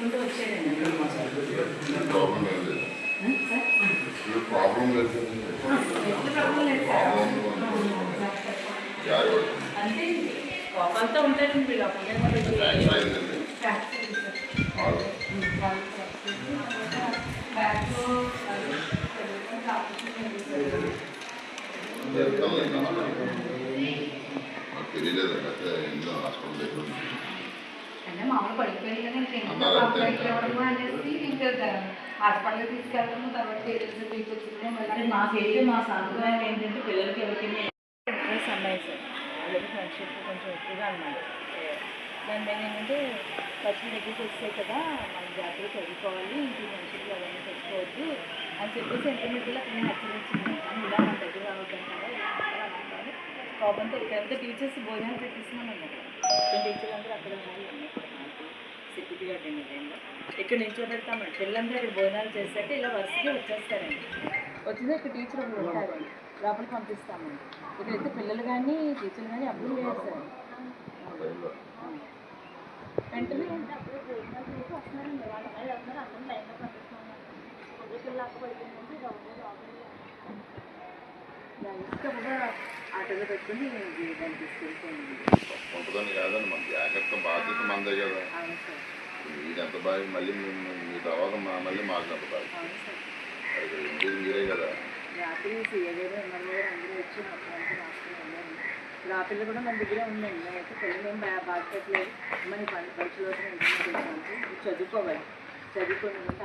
చెప్పుకుంటూ వచ్చేదండి. ప్రాబ్లం లేదు అంతే కోపంతో ఉంటారండి వీళ్ళు అప్పుడే తెలియలేదు అయితే ఎన్నో హాస్పిటల్ దగ్గర అంటే మామూలు పడిపోయింది కదా ఇంకా అనేసి ఇంకా హాస్పిటల్కి తీసుకెళ్ళడము తర్వాత పేరెంట్స్ తీసుకొచ్చింది. అంటే మాకైతే మా సాంప్రదాయం ఏంటంటే పిల్లలకి ఎవరికైనా ఇంట్రెస్ట్ అమ్మాయి సార్ వాళ్ళకి ఫ్రెండ్షిప్ కొంచెం ఎక్కువగా అన్నమాట. దాని మీద ఏంటంటే ఫస్ట్ దగ్గరికి వస్తాయి కదా మనం జాగ్రత్తగా చదువుకోవాలి ఇంటి మనుషులు అవన్నీ పెట్టుకోవద్దు అని చెప్పేసి ఇంటర్మీడియట్లో అక్కడ నేను హెచ్చరించింది. కానీ ఇలా మన దగ్గర రావద్దాం కదా ఇలా అంటారు కోపంతో ఇక్కడంతా టీచర్స్ భోజనాలు పెట్టిస్తున్నాను అన్నమాట. టీచర్లు అందరూ అక్కడ సెక్యూరిటీ గార్డ్ అండి టైంలో ఇక్కడ నిల్చోబెడతామండి. పిల్లలందరూ ఇక్కడ భోజనాలు చేశాక ఇలా వరుసగా వచ్చేస్తారండి. వచ్చిందా ఇక్కడ టీచర్ ఒకరు ఉంటారండి లోపలికి పంపిస్తామండి. ఇక్కడైతే పిల్లలు కానీ టీచర్లు కానీ అప్పుడు లేరు సార్. వెంటనే అప్పుడు భోజనాలు చేసి వస్తున్నారండి. వాళ్ళ అమ్మాయిలు వస్తున్నారు అందరం లైన్లో పంపిస్తున్నాం. కొద్ది పిల్లలు పడిపోయిందంటే ఇసుక కూడా ఆటోలో పెట్టుకుని దాన్ని తీసుకెళ్ళిపోయింది. ఉంటుందని కాదండి మన జాగ్రత్త బాధ్యత మనదే కదా. అవును సార్. మీరు ఎంత బాగా మళ్ళీ మీ తర్వాత మళ్ళీ మాకు ఎంత బాగా అవును సార్. అది ఉండేది మీరే కదా. రాత్రి సీఏగారు ఎమ్మెల్యే గారు అందరూ వచ్చి మొత్తం రాసుకుని వెళ్ళారు. ఇప్పుడు ఆ పిల్ల కూడా మన దగ్గరే ఉందండి. నేనైతే పిల్లలు ఏం బాధ పెట్టలేదు. మన పరీక్షలో చదువుకోవాలి చదువుకోవాలంటే